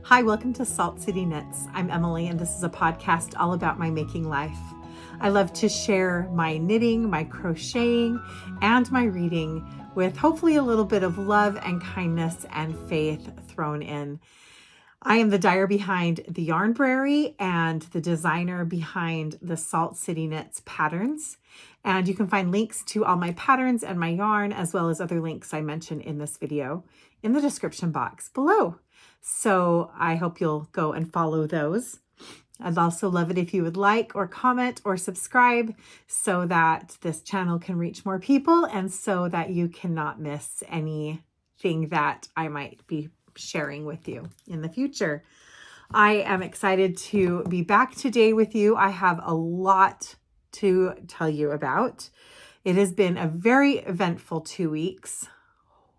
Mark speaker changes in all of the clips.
Speaker 1: Hi, welcome to Salt City Knits. I'm Emily, and this is a podcast all about my making life. I love to share my knitting, my crocheting, and my reading with hopefully a little bit of love and kindness and faith thrown in. I am the dyer behind the Yarnbrary and the designer behind the Salt City Knits patterns. And you can find links to all my patterns and my yarn, as well as other links I mention in this video, in the description box below. So I hope you'll go and follow those. I'd also love it if you would like or comment or subscribe so that this channel can reach more people and so that you cannot miss anything that I might be sharing with you in the future. I am excited to be back today with you. I have a lot to tell you about. It has been a very eventful 2 weeks.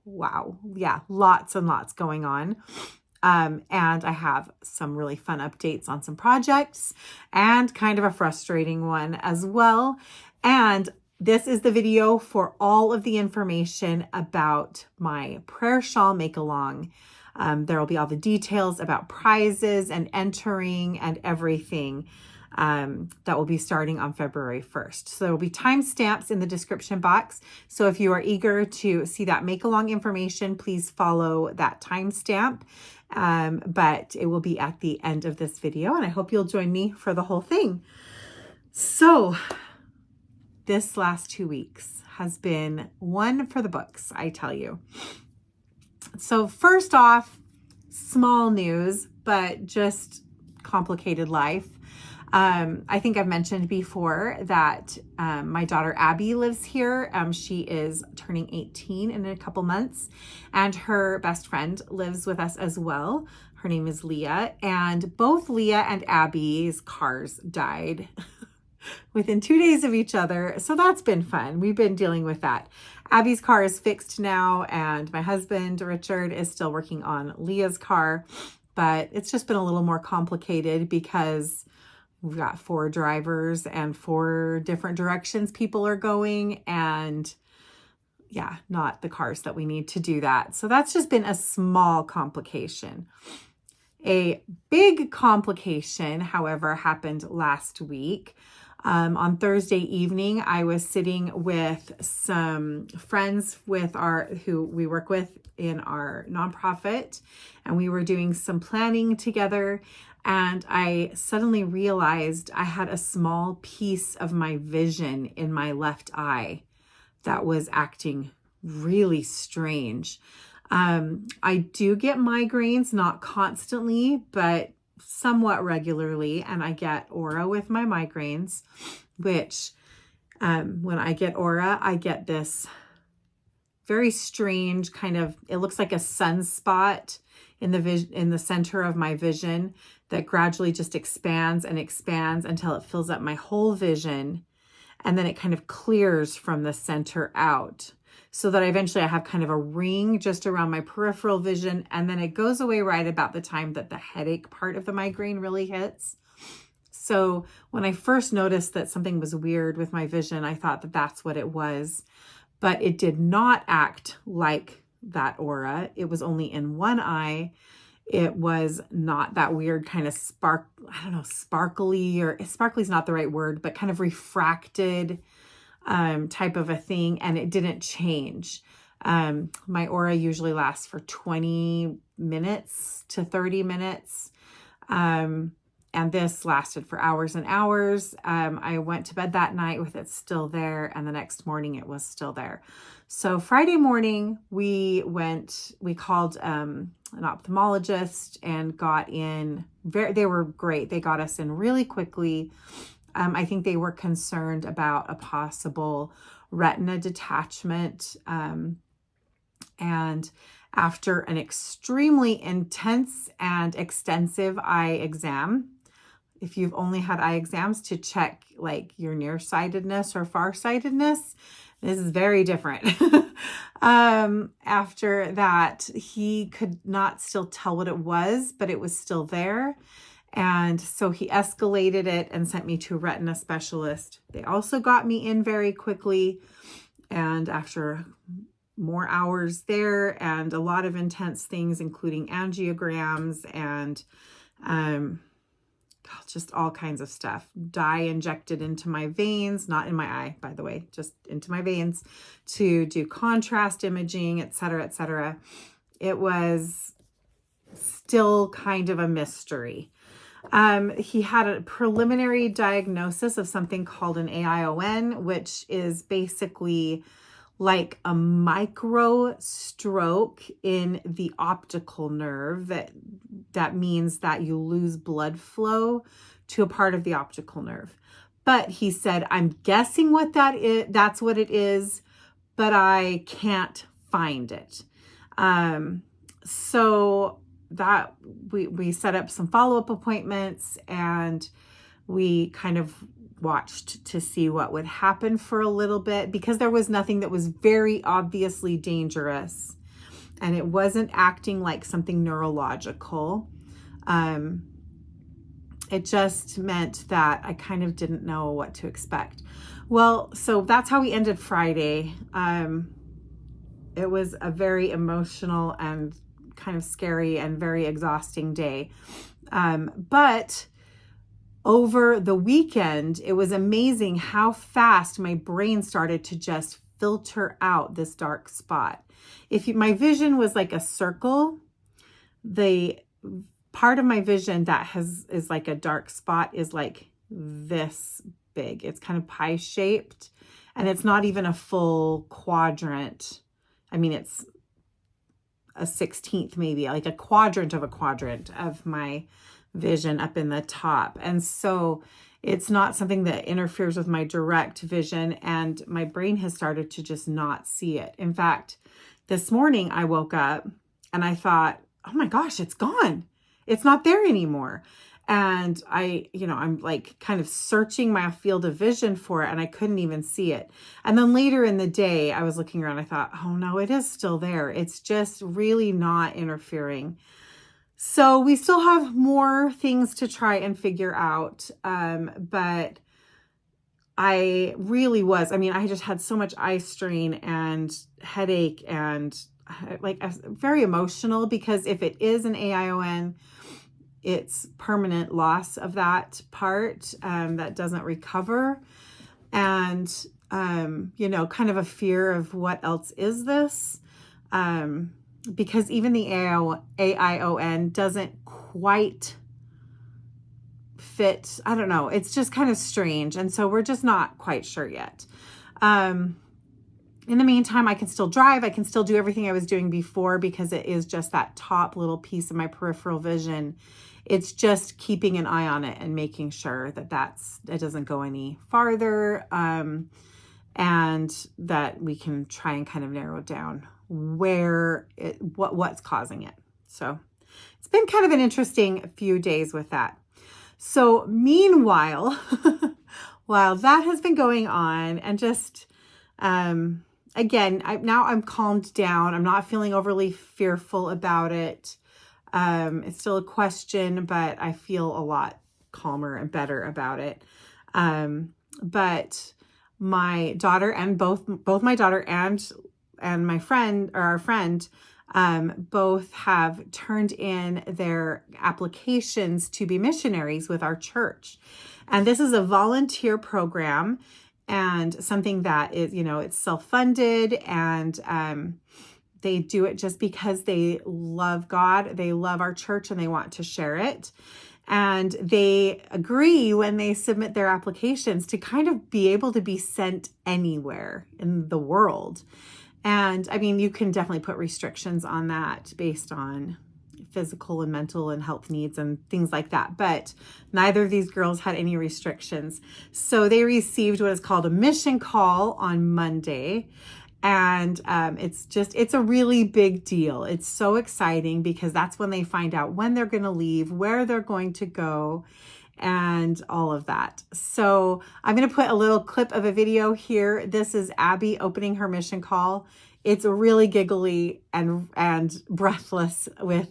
Speaker 1: Wow. Yeah, lots and lots going on. And I have some really fun updates on some projects and kind of a frustrating one as well. And this is the video for all of the information about my prayer shawl make along. There will be all the details about prizes and entering and everything that will be starting on February 1st. So there will be timestamps in the description box. So if you are eager to see that make along information, please follow that timestamp. But it will be at the end of this video, and I hope you'll join me for the whole thing. So this last 2 weeks has been one for the books, I tell you. So first off, small news, but just complicated life. I think I've mentioned before that my daughter Abby lives here. She is turning 18 in a couple months, and her best friend lives with us as well. Her name is Leah, and both Leah and Abby's cars died within 2 days of each other. So that's been fun. We've been dealing with that. Abby's car is fixed now, and my husband, Richard, is still working on Leah's car, but it's just been a little more complicated because we've got 4 drivers and 4 different directions people are going, and yeah, not the cars that we need to do that. So that's just been a small complication. A big complication, however, happened last week. On Thursday evening, I was sitting with some friends who we work with in our nonprofit, and we were doing some planning together. And I suddenly realized I had a small piece of my vision in my left eye that was acting really strange. I do get migraines, not constantly, but somewhat regularly. And I get aura with my migraines, which when I get aura, I get this very strange kind of, it looks like a sunspot in the center of my vision that gradually just expands and expands until it fills up my whole vision. And then it kind of clears from the center out so that eventually I have kind of a ring just around my peripheral vision. And then it goes away right about the time that the headache part of the migraine really hits. So when I first noticed that something was weird with my vision, I thought that that's what it was, but it did not act like that aura. It was only in one eye. It was not that weird kind of sparkly, or sparkly is not the right word, but kind of refracted type of a thing. And it didn't change. My aura usually lasts for 20 minutes to 30 minutes. And this lasted for hours and hours. I went to bed that night with it still there, and the next morning it was still there. So Friday morning we called an ophthalmologist and got in. They were great. They got us in really quickly. I think they were concerned about a possible retina detachment. And after an extremely intense and extensive eye exam, if you've only had eye exams to check like your nearsightedness or farsightedness, this is very different. After that, he could not still tell what it was, but it was still there. And so he escalated it and sent me to a retina specialist. They also got me in very quickly. And after more hours there and a lot of intense things, including angiograms and just all kinds of stuff. Dye injected into my veins, not in my eye, by the way, just into my veins to do contrast imaging, et cetera, et cetera. It was still kind of a mystery. He had a preliminary diagnosis of something called an AION, which is basically like a micro stroke in the optical nerve. That means that you lose blood flow to a part of the optical nerve. But he said, I'm guessing what that is. That's what it is, but I can't find it. So that we set up some follow-up appointments, and we kind of watched to see what would happen for a little bit, because there was nothing that was very obviously dangerous and it wasn't acting like something neurological. It just meant that I kind of didn't know what to expect. Well, so that's how we ended Friday. It was a very emotional and kind of scary and very exhausting day. But over the weekend, it was amazing how fast my brain started to just filter out this dark spot. My vision was like a circle, the part of my vision that is like a dark spot is like this big. It's kind of pie shaped, and it's not even a full quadrant. I mean, it's a 16th, maybe like a quadrant of my vision up in the top. And so it's not something that interferes with my direct vision, and my brain has started to just not see it. In fact, this morning I woke up and I thought, oh my gosh, it's gone. It's not there anymore. And I'm like kind of searching my field of vision for it, and I couldn't even see it. And then later in the day, I was looking around, I thought, oh no, it is still there. It's just really not interfering. So we still have more things to try and figure out. But I just had so much eye strain and headache and very emotional, because if it is an AION, it's permanent loss of that part that doesn't recover. And, kind of a fear of what else is this? Because even the AION doesn't quite fit. I don't know. It's just kind of strange. And so we're just not quite sure yet. In the meantime, I can still drive. I can still do everything I was doing before, because it is just that top little piece of my peripheral vision. It's just keeping an eye on it and making sure that it doesn't go any farther, and that we can try and kind of narrow down what's causing it. So it's been kind of an interesting few days with that. So meanwhile, while that has been going on, and just again, I'm calmed down. I'm not feeling overly fearful about it. It's still a question, but I feel a lot calmer and better about it. But my daughter and both my daughter and my friend, or our friend, both have turned in their applications to be missionaries with our church. And this is a volunteer program, and something that is, it's self-funded, and they do it just because they love God, they love our church, and they want to share it. And they agree when they submit their applications to kind of be able to be sent anywhere in the world. And I mean, you can definitely put restrictions on that based on physical and mental and health needs and things like that. But neither of these girls had any restrictions. So they received what is called a mission call on Monday. And it's a really big deal. It's so exciting, because that's when they find out when they're going to leave, where they're going to go, and all of that. So I'm going to put a little clip of a video here. This is Abby opening her mission call. It's really giggly and breathless with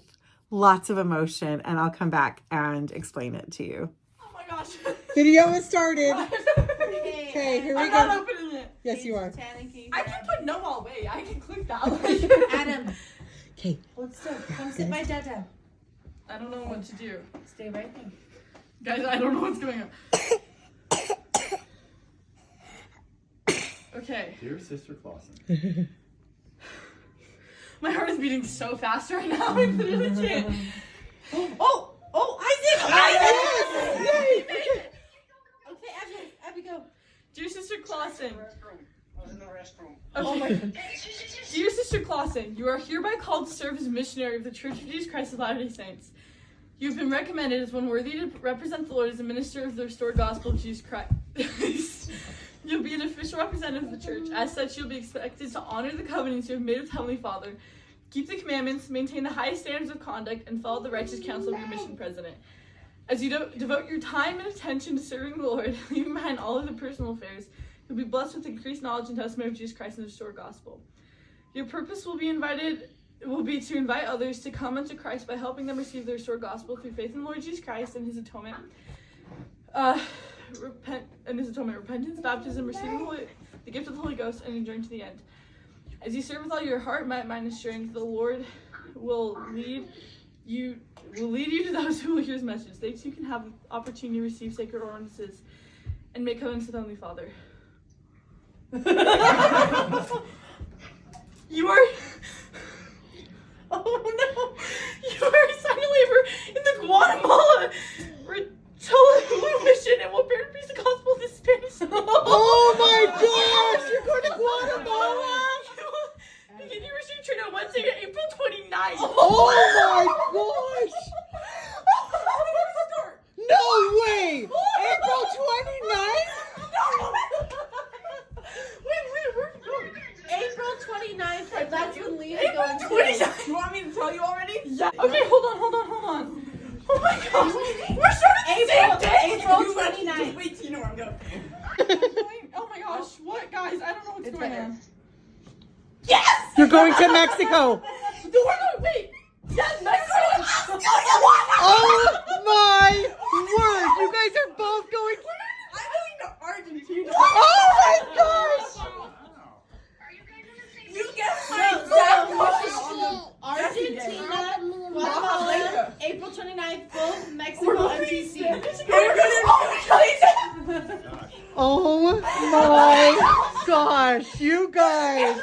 Speaker 1: lots of emotion, and I'll come back and explain it to you.
Speaker 2: Oh my gosh.
Speaker 1: Video is started.
Speaker 2: Okay,
Speaker 1: here we go.
Speaker 2: I'm not opening it.
Speaker 1: Yes, you are.
Speaker 2: I can put no all way. I can click that one.
Speaker 3: Adam.
Speaker 1: Okay.
Speaker 3: Let's go. Come sit by Dada.
Speaker 2: I don't know what to do.
Speaker 3: Stay right there.
Speaker 2: Guys, I don't know what's going on. Okay.
Speaker 4: Dear Sister Clausen.
Speaker 2: My heart is beating so fast right now. I literally can't.
Speaker 3: Oh, Isaac!
Speaker 2: Yay!
Speaker 3: Okay, Abby, go.
Speaker 2: Dear Sister Clausen.
Speaker 4: I was in the restroom.
Speaker 3: Oh my God.
Speaker 2: Dear Sister Clausen, you are hereby called to serve as missionary of the Church of Jesus Christ of Latter-day Saints. You have been recommended as one worthy to represent the Lord as a minister of the restored gospel of Jesus Christ. You'll be an official representative of the church. As such, you'll be expected to honor the covenants you have made with Heavenly Father, keep the commandments, maintain the highest standards of conduct, and follow the righteous counsel of your mission president. As you devote your time and attention to serving the Lord, leaving behind all of the personal affairs, you'll be blessed with increased knowledge and testimony of Jesus Christ and the restored gospel. Your purpose will be to invite others to come unto Christ by helping them receive the restored gospel through faith in the Lord Jesus Christ and his atonement. Repentance, baptism, receiving the gift of the Holy Ghost, and enduring to the end. As you serve with all your heart, might, mind, and strength, the Lord will lead you to those who will hear his message. They too can have the opportunity to receive sacred ordinances and make covenants with Heavenly Father. You are... Oh no! You are signing labor in the Guatemala mission and will bear to preach the gospel of the Spanish.
Speaker 1: Oh my gosh! You're going to Guatemala?
Speaker 2: Begin your mission training on Wednesday, April 29th.
Speaker 1: Oh my gosh! No way! April 29th?
Speaker 2: Wait, we're
Speaker 3: April 29th, that's when Leah's
Speaker 2: April
Speaker 3: going to.
Speaker 2: 29th. You want me to tell you already? Yeah. Okay, hold on. Oh my gosh. We're starting the same day.
Speaker 3: April 29th.
Speaker 2: Wait till you know where I'm going. Oh my gosh. What, guys? I don't know what's going on. Yes!
Speaker 1: You're going to Mexico.
Speaker 2: Wait. Yes, Mexico.
Speaker 1: Oh my word! You guys are both going.
Speaker 2: I'm going to Argentina.
Speaker 1: Oh my gosh!
Speaker 2: You get
Speaker 3: Argentina, Guatemala, April 29th, both Mexico, MTC.
Speaker 1: Oh my gosh, you guys.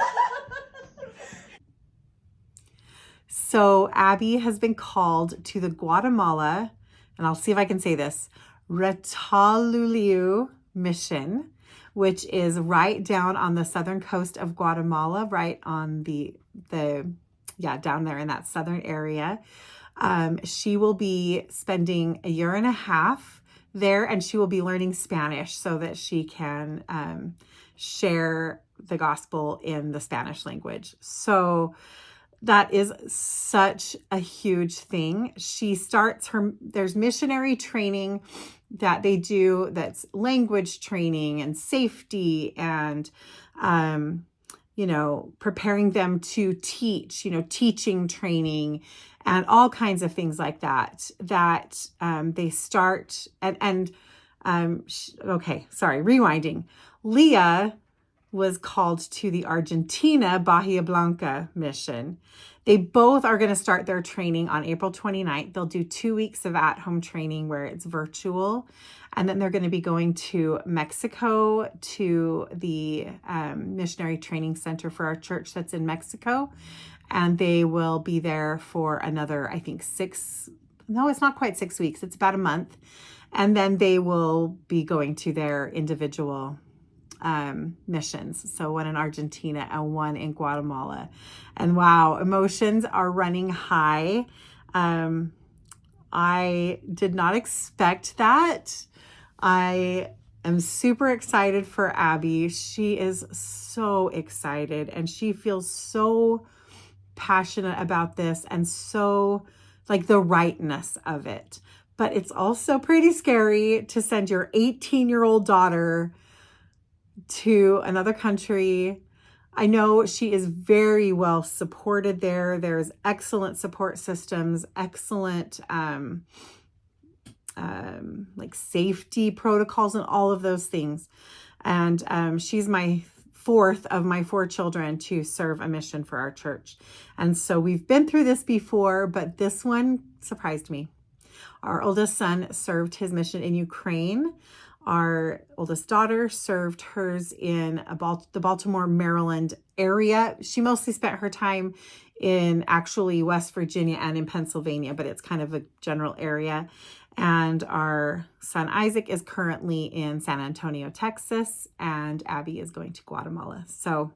Speaker 1: So Abby has been called to the Guatemala, and I'll see if I can say this, Retaluleu mission, which is right down on the southern coast of Guatemala, right on down there in that southern area. She will be spending a year and a half there, and she will be learning Spanish so that she can share the gospel in the Spanish language. So that is such a huge thing. There's missionary training that they do that's language training and safety and, preparing them to teach, teaching training and all kinds of things like that, they start rewinding. Leah was called to the Argentina Bahia Blanca mission. They both are going to start their training on April 29th. They'll do 2 weeks of at-home training where it's virtual. And then they're going to be going to Mexico to the missionary training center for our church that's in Mexico. And they will be there for another, I think, it's not quite 6 weeks. It's about a month. And then they will be going to their individual missions. So one in Argentina and one in Guatemala. And wow, emotions are running high. I did not expect that. I am super excited for Abby. She is so excited and she feels so passionate about this and so like the rightness of it. But it's also pretty scary to send your 18-year-old daughter to another country. I know she is very well supported there. There's excellent support systems, excellent like safety protocols and all of those things. And she's my fourth of my 4 children to serve a mission for our church. And so we've been through this before, but this one surprised me. Our oldest son served his mission in Ukraine. Our oldest daughter served hers in the Baltimore, Maryland area. She mostly spent her time in actually West Virginia and in Pennsylvania, but it's kind of a general area. And our son Isaac is currently in San Antonio, Texas, and Abby is going to Guatemala. So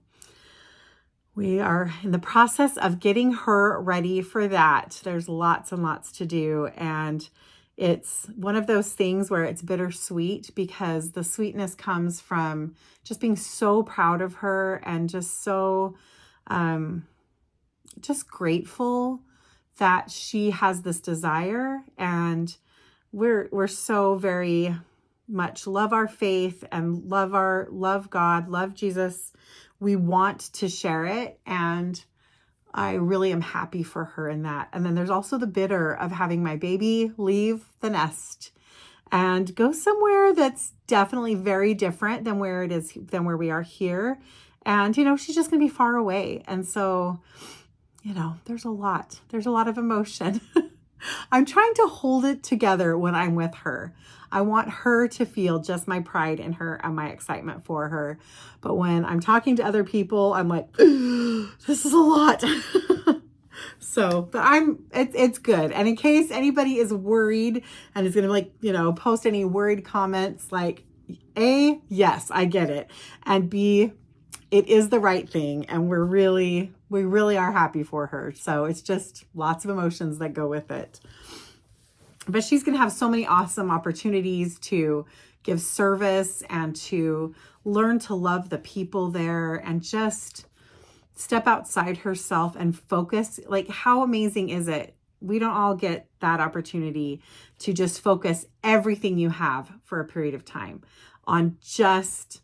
Speaker 1: we are in the process of getting her ready for that. There's lots and lots to do. And it's one of those things where it's bittersweet because the sweetness comes from just being so proud of her and just so just grateful that she has this desire. And we're so very much love our faith and love God, love Jesus. We want to share it, and I really am happy for her in that. And then there's also the bitter of having my baby leave the nest and go somewhere that's definitely very different than where we are here. And, she's just going to be far away. And so, there's a lot of emotion. I'm trying to hold it together when I'm with her. I want her to feel just my pride in her and my excitement for her. But when I'm talking to other people, I'm like, this is a lot. But it's good. And in case anybody is worried and is going to post any worried comments, like A, yes, I get it. And B, it is the right thing. And we really are happy for her. So it's just lots of emotions that go with it. But she's going to have so many awesome opportunities to give service and to learn to love the people there and just step outside herself and focus. Like, how amazing is it? We don't all get that opportunity to just focus everything you have for a period of time on just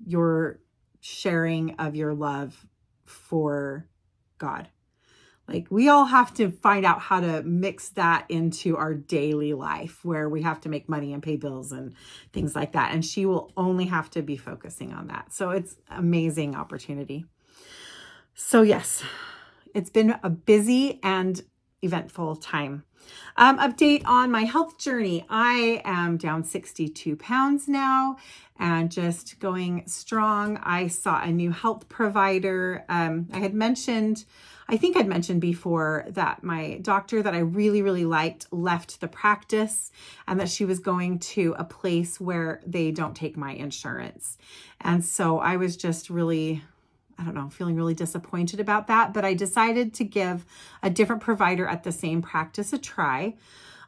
Speaker 1: your sharing of your love for God. Like, we all have to find out how to mix that into our daily life where we have to make money and pay bills and things like that. And she will only have to be focusing on that. So it's an amazing opportunity. So yes, it's been a busy and eventful time. Update on my health journey. I am down 62 pounds now and just going strong. I saw a new health provider. I think I'd mentioned before that my doctor that I really, really liked left the practice and that she was going to a place where they don't take my insurance. And so I was just really, feeling really disappointed about that. But I decided to give a different provider at the same practice a try.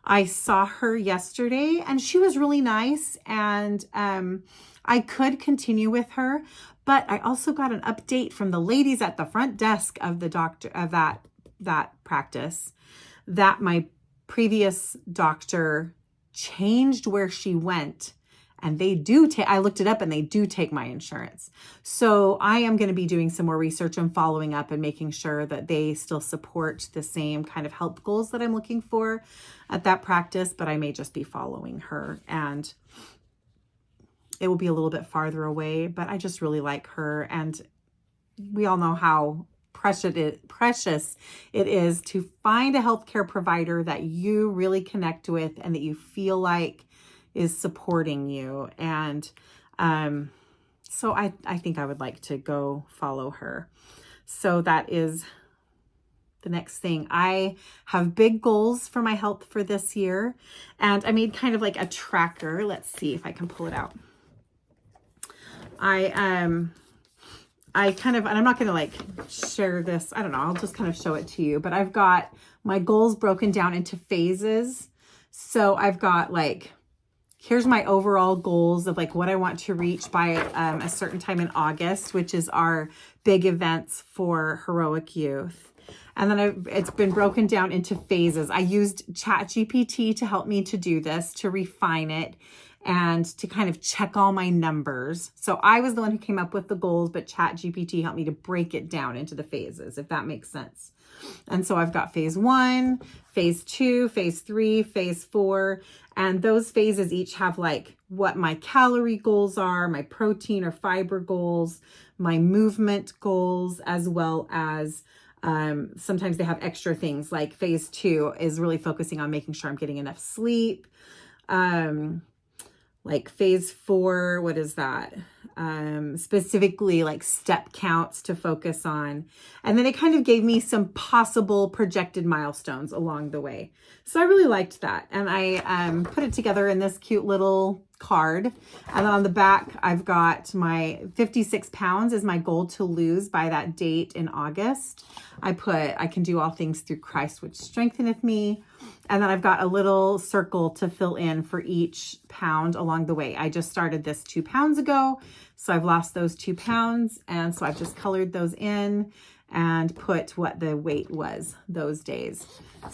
Speaker 1: I saw her yesterday and she was really nice, and I could continue with her. But I also got an update from the ladies at the front desk of the doctor of that practice that my previous doctor changed where she went, and they do take, I looked it up and they do take my insurance. So I am going to be doing some more research and following up and making sure that they still support the same kind of health goals that I'm looking for at that practice, but I may just be following her, and it will be a little bit farther away, but I just really like her. And we all know how precious it is to find a healthcare provider that you really connect with and that you feel like is supporting you. And so I think I would like to go follow her. So that is the next thing. I have big goals for my health for this year, and I made kind of like a tracker. Let's see if I can pull it out. I kind of, and I'm not going to like share this. I don't know. I'll just kind of show it to you, but I've got my goals broken down into phases. So I've got like, here's my overall goals of like what I want to reach by a certain time in August, which is our big events for Heroic Youth. And then it's been broken down into phases. I used ChatGPT to help me to do this, to refine it. and to kind of check all my numbers. So I was the one who came up with the goals, but ChatGPT helped me to break it down into the phases, if that makes sense. And so I've got phase 1, phase 2, phase 3, phase 4, and those phases each have like what my calorie goals are, my protein or fiber goals, my movement goals, as well as sometimes they have extra things. Like phase 2 is really focusing on making sure I'm getting enough sleep. Like phase 4, what is that? Specifically like step counts to focus on. And then it kind of gave me some possible projected milestones along the way. So I really liked that. And I put it together in this cute little card. And then on the back, I've got my 56 pounds is my goal to lose by that date in August. I can do all things through Christ, which strengtheneth me. And then I've got a little circle to fill in for each pound along the way. I just started this 2 pounds ago. So I've lost those 2 pounds. And so I've just colored those in and put what the weight was those days.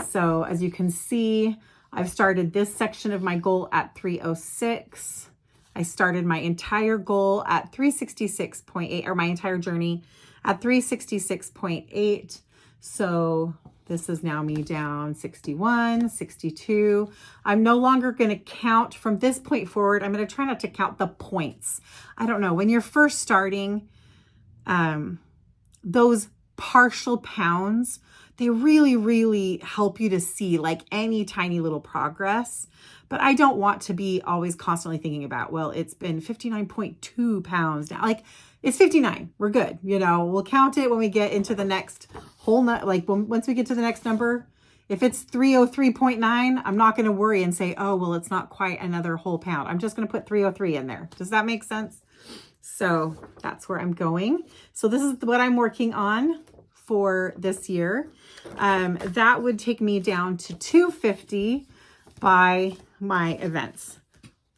Speaker 1: So as you can see, I've started this section of my goal at 306. I started my entire goal at 366.8, or my entire journey at 366.8. So this is now me down 61, 62. I'm no longer going to count from this point forward. I'm going to try not to count the points. I don't know. When you're first starting, those partial pounds, they really, really help you to see like any tiny little progress. But I don't want to be always constantly thinking about, well, it's been 59.2 pounds now. Like it's 59. We're good. You know, we'll count it when we get into the next whole once we get to the next number. If it's 303.9, I'm not going to worry and say, oh, well, it's not quite another whole pound. I'm just going to put 303 in there. Does that make sense? So that's where I'm going. So this is what I'm working on for this year. That would take me down to 250 by my events.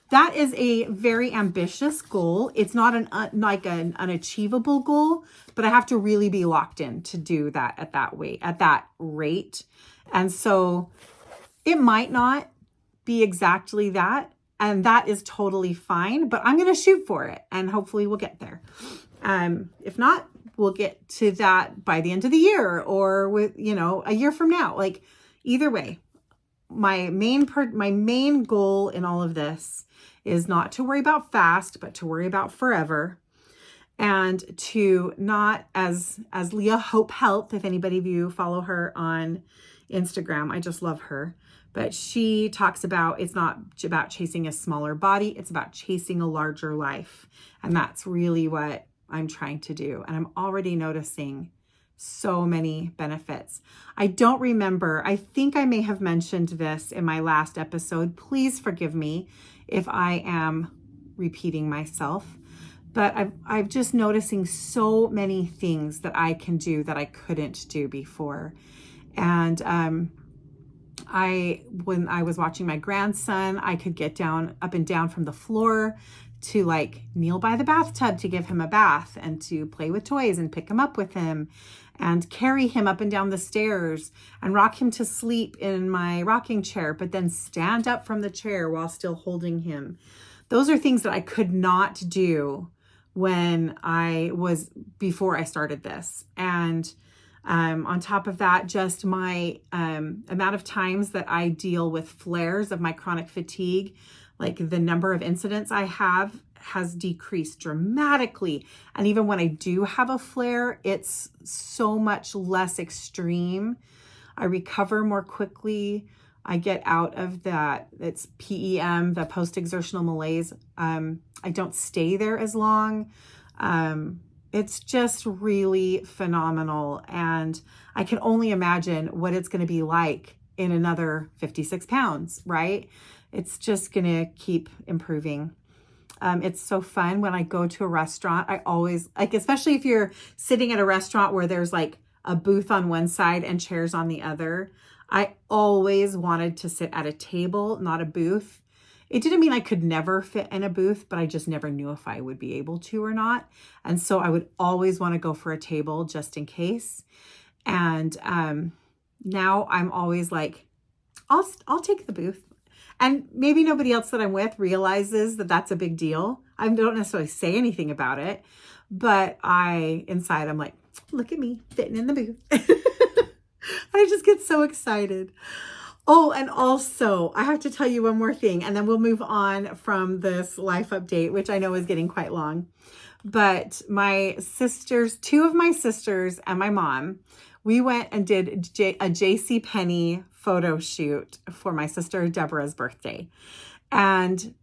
Speaker 1: That is a very ambitious goal. It's not an unachievable goal, but I have to really be locked in to do that at that weight, at that rate. And so it might not be exactly that. And that is totally fine, but I'm going to shoot for it and hopefully we'll get there. If not, we'll get to that by the end of the year or with, a year from now. Like either way, my main goal in all of this is not to worry about fast, but to worry about forever. And to not, as Leah Hope Health, if anybody of you follow her on Instagram, I just love her. But she talks about, it's not about chasing a smaller body, it's about chasing a larger life. And that's really what I'm trying to do. And I'm already noticing so many benefits. I don't remember, I think I may have mentioned this in my last episode. Please forgive me if I am repeating myself. But I'm just noticing so many things that I can do that I couldn't do before. And when I was watching my grandson, I could get up and down from the floor to like kneel by the bathtub to give him a bath and to play with toys and pick him up with him and carry him up and down the stairs and rock him to sleep in my rocking chair, but then stand up from the chair while still holding him. Those are things that I could not do before I started this. And on top of that, just my amount of times that I deal with flares of my chronic fatigue, like the number of incidents I have has decreased dramatically. And even when I do have a flare, it's so much less extreme. I recover more quickly. I get out of that. It's PEM, the post-exertional malaise. I don't stay there as long. It's just really phenomenal. And I can only imagine what it's going to be like in another 56 pounds, right? It's just going to keep improving. It's so fun when I go to a restaurant. I always, especially if you're sitting at a restaurant where there's like a booth on one side and chairs on the other. I always wanted to sit at a table, not a booth. It didn't mean I could never fit in a booth, but I just never knew if I would be able to or not. And so I would always want to go for a table just in case. And now I'm always like, I'll take the booth. And maybe nobody else that I'm with realizes that that's a big deal. I don't necessarily say anything about it, but inside I'm like, look at me fitting in the booth. I just get so excited. Oh, and also I have to tell you one more thing, and then we'll move on from this life update, which I know is getting quite long. But my sisters, two of my sisters and my mom, we went and did a JCPenney photo shoot for my sister Deborah's birthday. And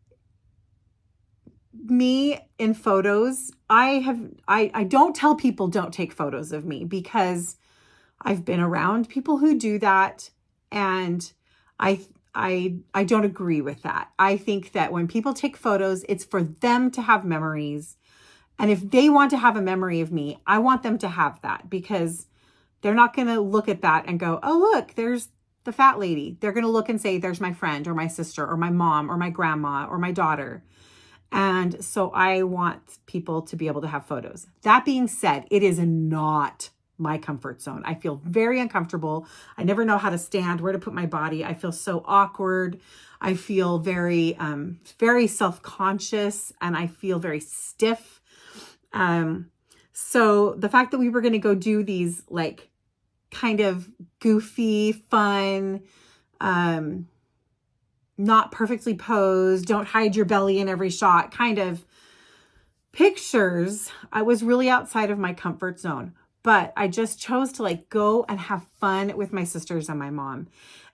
Speaker 1: me in photos, I don't tell people don't take photos of me, because I've been around people who do that, and I don't agree with that. I think that when people take photos, it's for them to have memories. And if they want to have a memory of me, I want them to have that, because they're not going to look at that and go, oh, look, there's the fat lady. They're going to look and say, there's my friend or my sister or my mom or my grandma or my daughter. And so I want people to be able to have photos. That being said, it is not my comfort zone. I feel very uncomfortable. I never know how to stand, where to put my body. I feel so awkward. I feel very, very self-conscious, and I feel very stiff. So the fact that we were going to go do these like kind of goofy, fun, not perfectly posed, don't hide your belly in every shot kind of pictures, I was really outside of my comfort zone. But I just chose to like go and have fun with my sisters and my mom.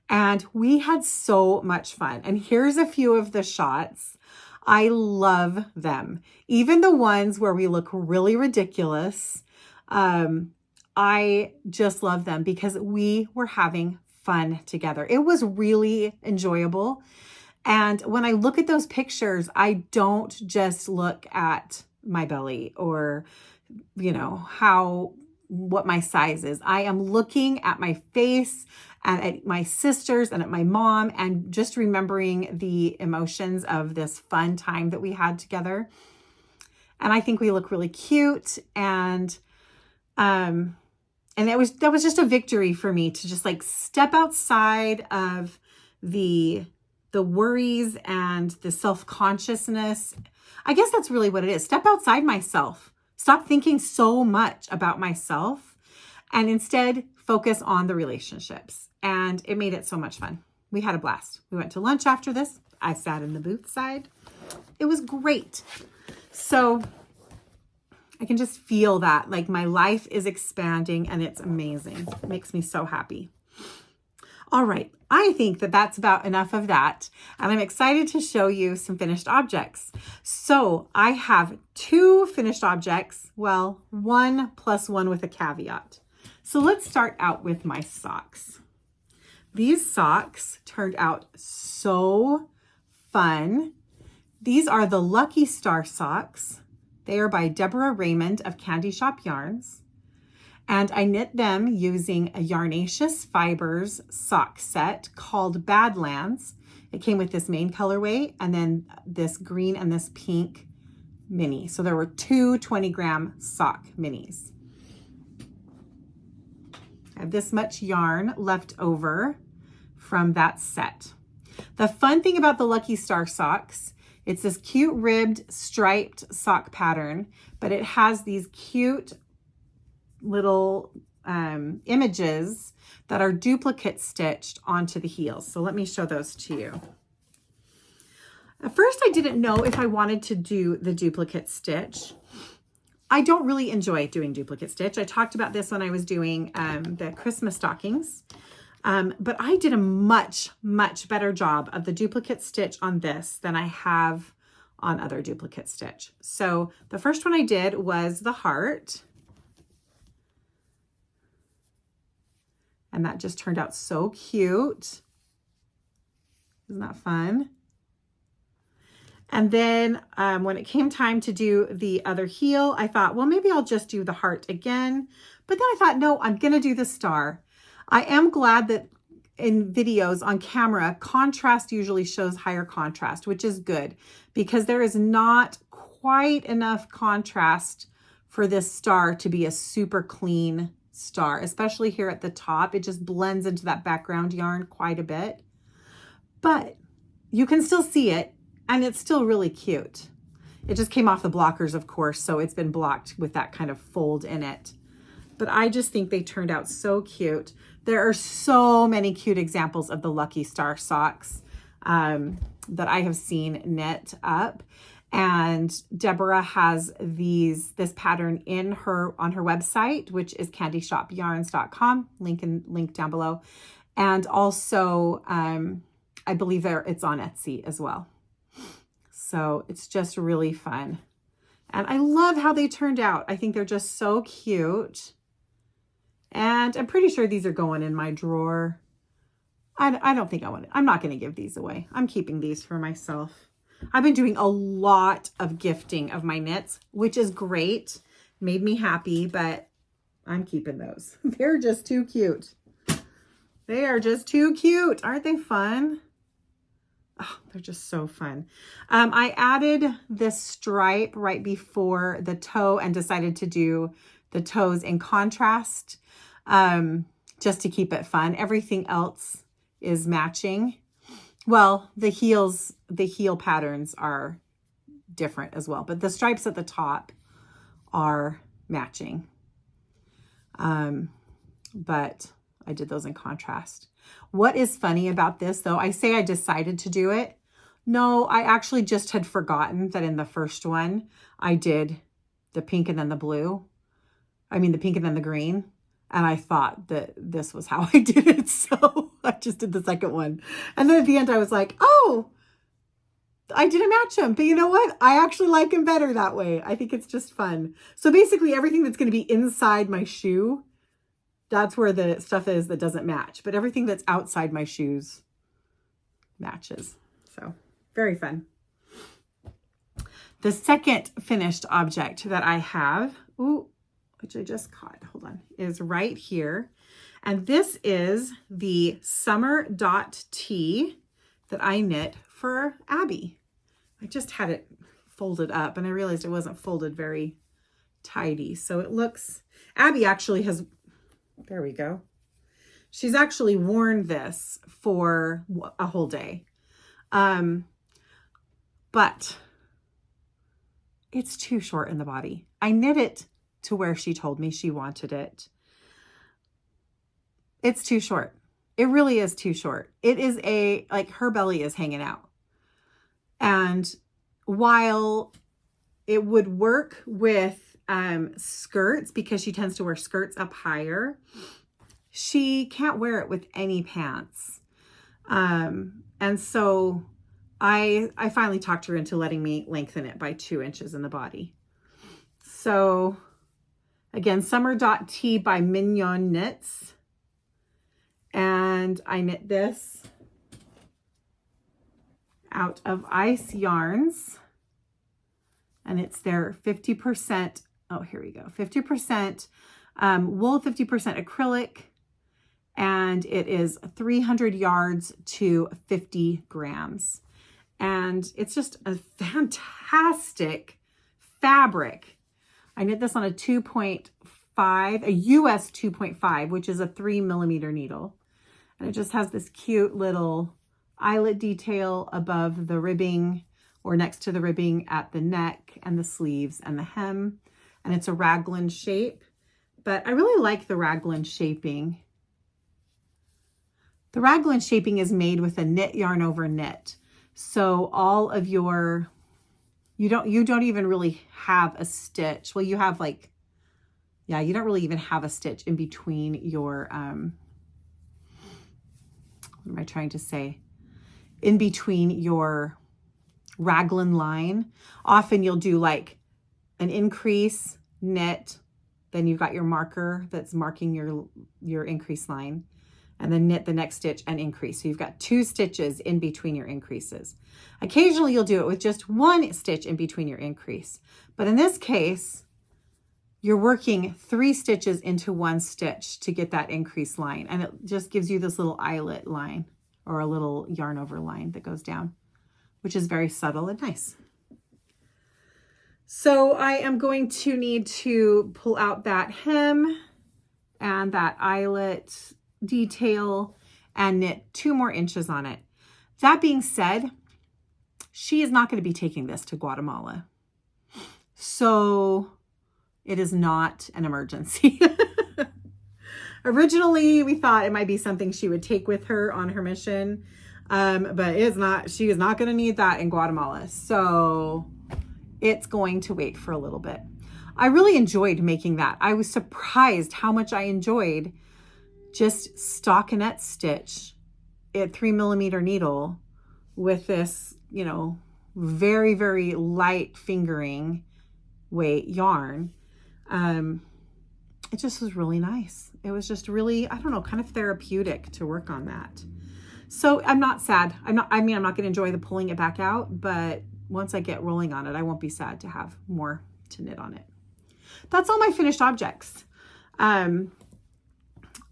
Speaker 1: And we had so much fun. And here's a few of the shots. I love them. Even the ones where we look really ridiculous. I just love them because we were having fun together. It was really enjoyable. And when I look at those pictures, I don't just look at my belly or, what my size is. I am looking at my face and at my sisters and at my mom and just remembering the emotions of this fun time that we had together. And I think we look really cute. And that was just a victory for me to just like step outside of the worries and the self-consciousness. I guess that's really what it is. Step outside myself. Stop thinking so much about myself and instead focus on the relationships. And it made it so much fun. We had a blast. We went to lunch after this. I sat in the booth side. It was great. So I can just feel that like my life is expanding and it's amazing. It makes me so happy. All right. I think that that's about enough of that. And I'm excited to show you some finished objects. So I have 2 finished objects. Well, 1 plus 1 with a caveat. So let's start out with my socks. These socks turned out so fun. These are the Lucky Star socks. They are by Deborah Raymond of Candy Shop Yarns. And I knit them using a Yarnaceous Fibers sock set called Badlands. It came with this main colorway and then this green and this pink mini. So there were 2 20-gram sock minis. I have this much yarn left over from that set. The fun thing about the Lucky Star socks, it's this cute ribbed striped sock pattern, but it has these cute little images that are duplicate stitched onto the heels. So let me show those to you. At first, I didn't know if I wanted to do the duplicate stitch. I don't really enjoy doing duplicate stitch. I talked about this when I was doing the Christmas stockings. But I did a much, much better job of the duplicate stitch on this than I have on other duplicate stitch. So the first one I did was the heart. And that just turned out so cute. Isn't that fun? And then when it came time to do the other heel, I thought, well, maybe I'll just do the heart again. But then I thought, no, I'm going to do the star. I am glad that in videos on camera, contrast usually shows higher contrast, which is good because there is not quite enough contrast for this star to be a super clean star, especially here at the top. It just blends into that background yarn quite a bit. But you can still see it, and it's still really cute. It just came off the blockers, of course, so it's been blocked with that kind of fold in it. But I just think they turned out so cute. There are so many cute examples of the Lucky Star socks that I have seen knit up. And Deborah has this pattern on her website, which is candyshopyarns.com, link down below. And also, I believe it's on Etsy as well. So it's just really fun. And I love how they turned out. I think they're just so cute. And I'm pretty sure these are going in my drawer. I don't think I'm not going to give these away. I'm keeping these for myself. I've been doing a lot of gifting of my knits, which is great. Made me happy, but I'm keeping those. They're just too cute. They are just too cute. Aren't they fun? Oh, they're just so fun. I added this stripe right before the toe and decided to do the toes in contrast, just to keep it fun. Everything else is matching. Well, the heel patterns are different as well, but the stripes at the top are matching. But I did those in contrast. What is funny about this, though, I say I decided to do it. No, I actually just had forgotten that in the first one, I did the pink and then the blue. I mean, the pink and then the green. And I thought that this was how I did it. So I just did the second one. And then at the end, I was like, oh, I didn't match them. But you know what? I actually like them better that way. I think it's just fun. So basically everything that's going to be inside my shoe, that's where the stuff is that doesn't match. But everything that's outside my shoes matches. So very fun. The second finished object that I have, which I just caught, hold on, is right here. And this is the Summer Dot Tee that I knit for Abby. I just had it folded up and I realized it wasn't folded very tidy. So it looks, Abby actually has, there we go. She's actually worn this for a whole day. But it's too short in the body. I knit it to where she told me she wanted it. It's too short. It really is too short. It is like her belly is hanging out. And while it would work with skirts, because she tends to wear skirts up higher, she can't wear it with any pants. And so I finally talked her into letting me lengthen it by 2 inches in the body. So again, Summer Dot Tee by Mignon Knits. And I knit this out of Ice Yarns. And it's their 50%, oh, here we go, 50% wool, 50% acrylic. And it is 300 yards to 50 grams. And it's just a fantastic fabric. I knit this on a 2.5, a US 2.5, which is a 3mm needle. And it just has this cute little eyelet detail above the ribbing, or next to the ribbing at the neck and the sleeves and the hem. And it's a raglan shape, but I really like the raglan shaping. The raglan shaping is made with a knit yarn over knit. So all of your, you don't even really have a stitch. Well, you have like, yeah, you don't really even have a stitch in between your, what am I trying to say? In between your raglan line. Often you'll do like an increase, knit, then you've got your marker that's marking your increase line, and then knit the next stitch and increase. So you've got 2 stitches in between your increases. Occasionally you'll do it with just 1 stitch in between your increase. But in this case, you're working 3 stitches into 1 stitch to get that increase line. And it just gives you this little eyelet line, or a little yarn over line that goes down, which is very subtle and nice. So I am going to need to pull out that hem and that eyelet detail and knit 2 more inches on it. That being said, she is not going to be taking this to Guatemala. So it is not an emergency. Originally, we thought it might be something she would take with her on her mission. But it's not, she is not going to need that in Guatemala. So it's going to wait for a little bit. I really enjoyed making that. I was surprised how much I enjoyed just stockinette stitch at 3mm needle with this, you know, very, very light fingering weight yarn. It just was really nice. It was just really, I don't know, kind of therapeutic to work on that. So I'm not sad. I'm not going to enjoy the pulling it back out, but once I get rolling on it, I won't be sad to have more to knit on it. That's all my finished objects.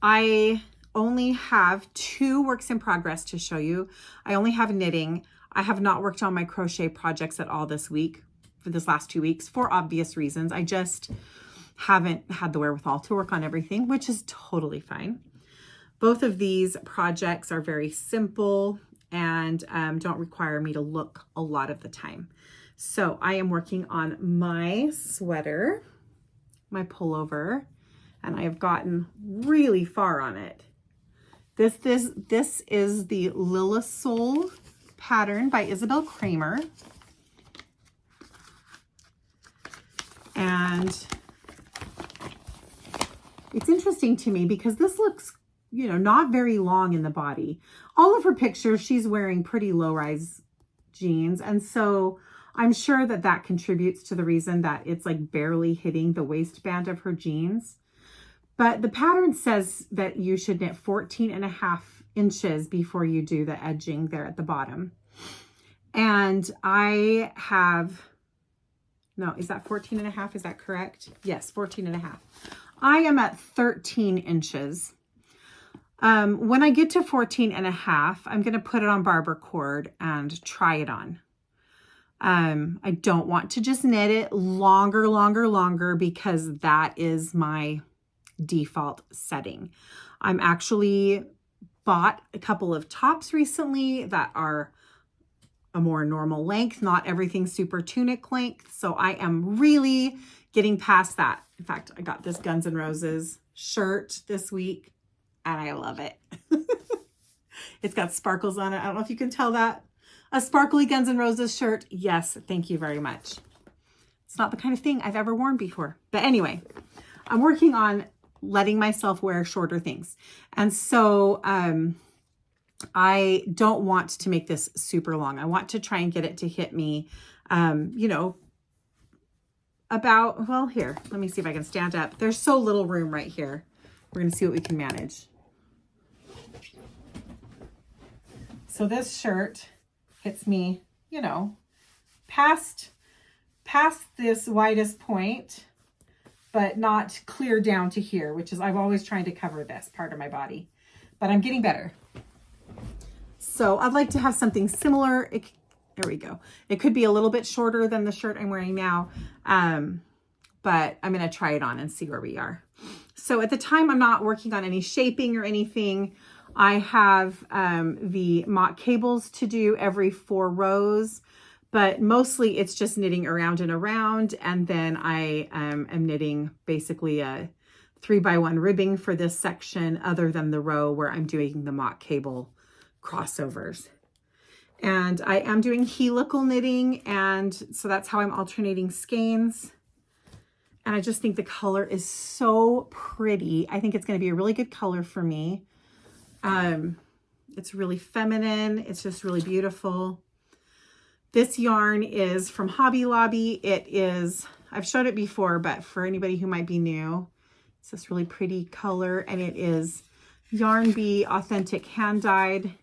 Speaker 1: I only have 2 works in progress to show you. I only have knitting. I have not worked on my crochet projects at all this week, for this last 2 weeks, for obvious reasons. I just haven't had the wherewithal to work on everything, which is totally fine. Both of these projects are very simple and don't require me to look a lot of the time. So I am working on my sweater, my pullover, and I have gotten really far on it. This is the Lillisol pattern by Isabel Kramer. And it's interesting to me because this looks, you know, not very long in the body. All of her pictures, she's wearing pretty low-rise jeans. And so I'm sure that that contributes to the reason that it's like barely hitting the waistband of her jeans. But the pattern says that you should knit 14.5 inches before you do the edging there at the bottom. And I have, no, is that 14.5? Is that correct? Yes, 14.5. I am at 13 inches. When I get to 14.5, I'm going to put it on barber cord and try it on. I don't want to just knit it longer because that is my default setting. I'm actually bought a couple of tops recently that are a more normal length, not everything super tunic length. So I am really getting past that. In fact, I got this Guns N' Roses shirt this week and I love it. It's got sparkles on it. I don't know if you can tell that. A sparkly Guns N' Roses shirt. Yes, thank you very much. It's not the kind of thing I've ever worn before. But anyway, I'm working on letting myself wear shorter things. And so I don't want to make this super long. I want to try and get it to hit me, you know, about, well, here, let me see if I can stand up. There's so little room right here. We're going to see what we can manage. So this shirt hits me, you know, past this widest point, but not clear down to here, which is, I've always tried to cover this part of my body, but I'm getting better. So I'd like to have something similar. There we go. It could be a little bit shorter than the shirt I'm wearing now, but I'm going to try it on and see where we are. So at the time, I'm not working on any shaping or anything. I have the mock cables to do every 4 rows, but mostly it's just knitting around and around. And then I am knitting basically a 3x1 ribbing for this section, other than the row where I'm doing the mock cable crossovers. And I am doing helical knitting, and so that's how I'm alternating skeins. And I just think the color is so pretty. I think it's going to be a really good color for me. It's really feminine. It's just really beautiful. This yarn is from Hobby Lobby. It is, I've showed it before, but for anybody who might be new, it's this really pretty color, and it is Yarn Bee Authentic Hand Dyed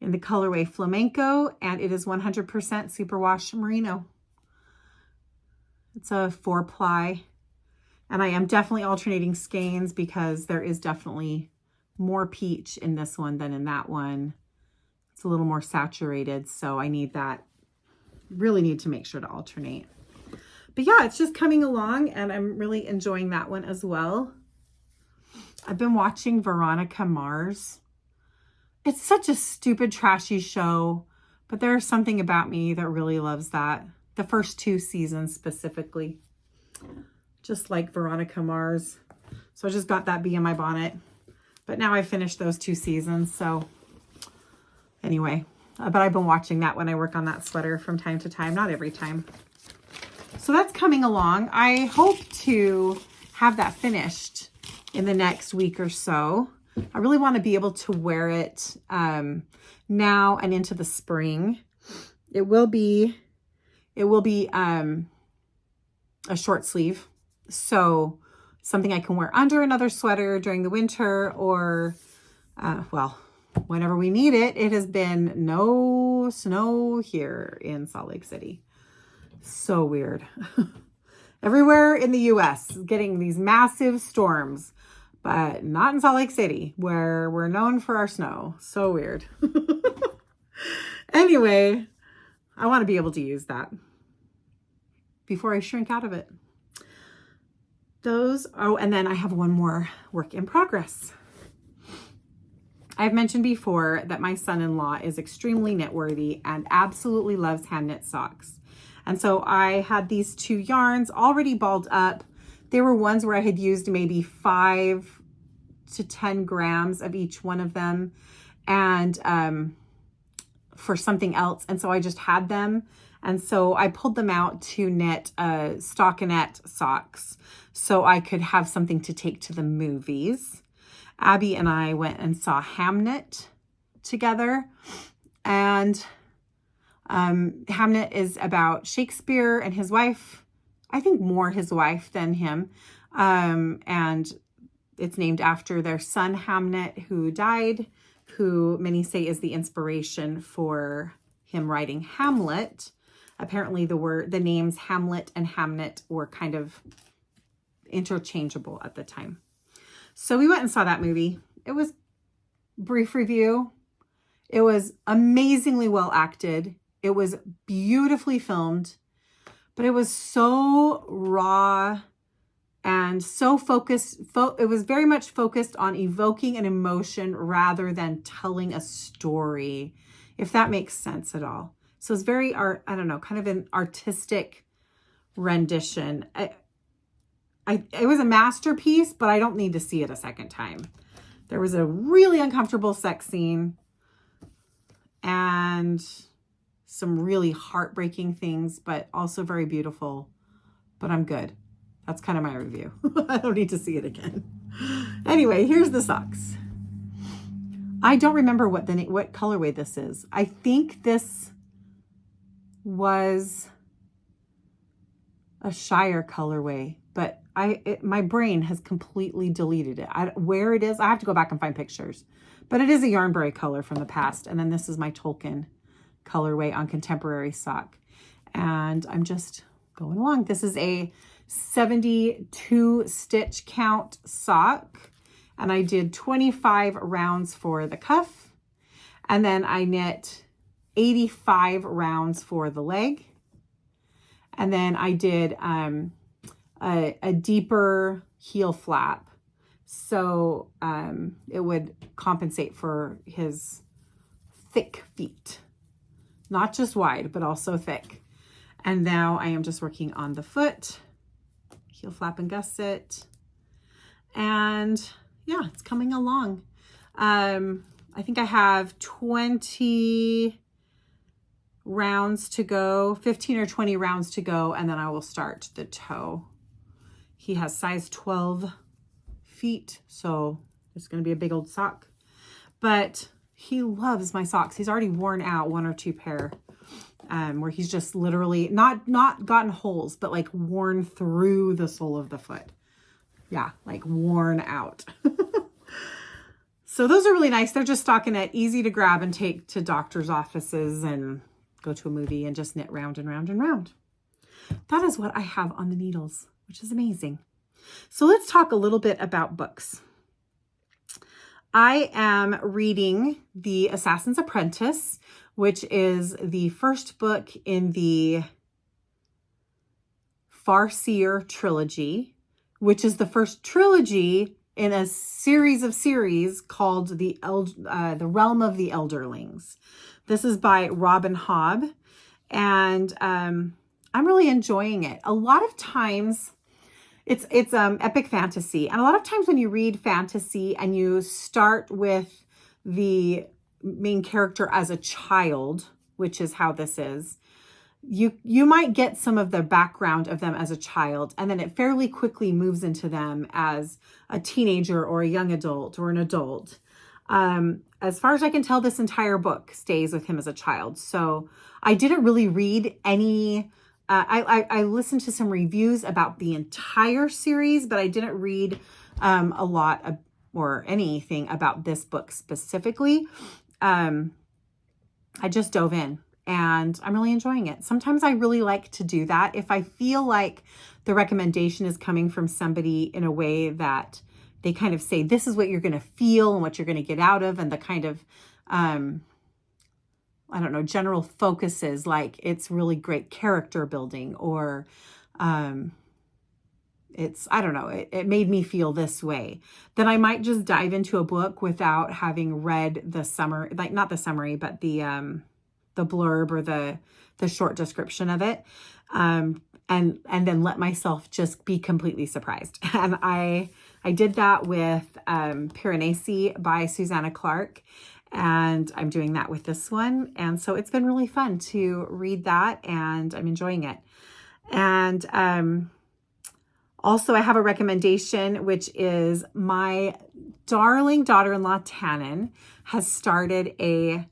Speaker 1: in the colorway Flamenco, and it is 100% superwash merino. It's a 4-ply, and I am definitely alternating skeins because there is definitely more peach in this one than in that one. It's a little more saturated, so I need that, really need to make sure to alternate. But yeah, it's just coming along, and I'm really enjoying that one as well. I've been watching Veronica Mars. It's such a stupid, trashy show, But there's something about me that really loves that. The first 2 seasons specifically. Just like Veronica Mars. So I just got that bee in my bonnet. But now I finished those 2 seasons. So anyway, but I've been watching that when I work on that sweater from time to time. Not every time. So that's coming along. I hope to have that finished in the next week or so. I really want to be able to wear it now and into the spring. It will be a short sleeve. So something I can wear under another sweater during the winter or, well, whenever we need it. It has been no snow here in Salt Lake City. So weird. Everywhere in the U.S. is getting these massive storms, but not in Salt Lake City, where we're known for our snow. So weird. Anyway, I want to be able to use that before I shrink out of it. And then I have one more work in progress. I've mentioned before that my son-in-law is extremely knit-worthy and absolutely loves hand knit socks. And so I had these 2 yarns already balled up. They were ones where I had used maybe 5 to 10 grams of each one of them and for something else. And so I just had them. And so I pulled them out to knit stockinette socks so I could have something to take to the movies. Abby and I went and saw Hamnet together. And Hamnet is about Shakespeare and his wife. I think more his wife than him. And it's named after their son Hamnet, who died, who many say is the inspiration for him writing Hamlet. Apparently the names Hamlet and Hamnet were kind of interchangeable at the time. So we went and saw that movie. It was brief review. It was amazingly well acted. It was beautifully filmed, but it was so raw and so focused. It was very much focused on evoking an emotion rather than telling a story, if that makes sense at all. So it's very, I don't know, kind of an artistic rendition. It was a masterpiece, but I don't need to see it a second time. There was a really uncomfortable sex scene and some really heartbreaking things, but also very beautiful. But I'm good. That's kind of my review. I don't need to see it again. Anyway, here's the socks. I don't remember what colorway this is. I think this was a Shire colorway, but my brain has completely deleted it. Where it is, I have to go back and find pictures. But it is a Yarnberry color from the past. And then this is my Tolkien colorway on contemporary sock. And I'm just going along. This is a 72 stitch count sock. And I did 25 rounds for the cuff. And then I knit 85 rounds for the leg. And then I did a deeper heel flap. So it would compensate for his thick feet. Not just wide, but also thick. And now I am just working on the foot. Heel flap and gusset. And yeah, it's coming along. I think I have 20 rounds to go, 15 or 20 rounds to go, and then I will start the toe. He has size 12 feet, so it's going to be a big old sock. But he loves my socks. He's already worn out 1 or 2 pair, where he's just literally not gotten holes, but like worn through the sole of the foot. Yeah, like worn out. So those are really nice. They're just stockinette, easy to grab and take to doctor's offices and go to a movie and just knit round and round and round. That is what I have on the needles, which is amazing. So let's talk a little bit about books. I am reading The Assassin's Apprentice, which is the first book in the Farseer trilogy, which is the first trilogy in a series of series called the Realm of the Elderlings. This is by Robin Hobb, and I'm really enjoying it. A lot of times, it's epic fantasy, and a lot of times when you read fantasy and you start with the main character as a child, which is how this is, you might get some of the background of them as a child, and then it fairly quickly moves into them as a teenager or a young adult or an adult. As far as I can tell, this entire book stays with him as a child. So I didn't really read any, I listened to some reviews about the entire series, but I didn't read a lot of, or anything about this book specifically. I just dove in and I'm really enjoying it. Sometimes I really like to do that. If I feel like the recommendation is coming from somebody in a way that they kind of say, this is what you're going to feel and what you're going to get out of, and the kind of, general focuses, like it's really great character building, or it made me feel this way, then I might just dive into a book without having read the summary, like not the summary, but the blurb or the short description of it. And then let myself just be completely surprised. And I did that with Piranesi by Susanna Clark, and I'm doing that with this one. And so it's been really fun to read that, and I'm enjoying it. And also, I have a recommendation, which is my darling daughter-in-law, Tannen, has started a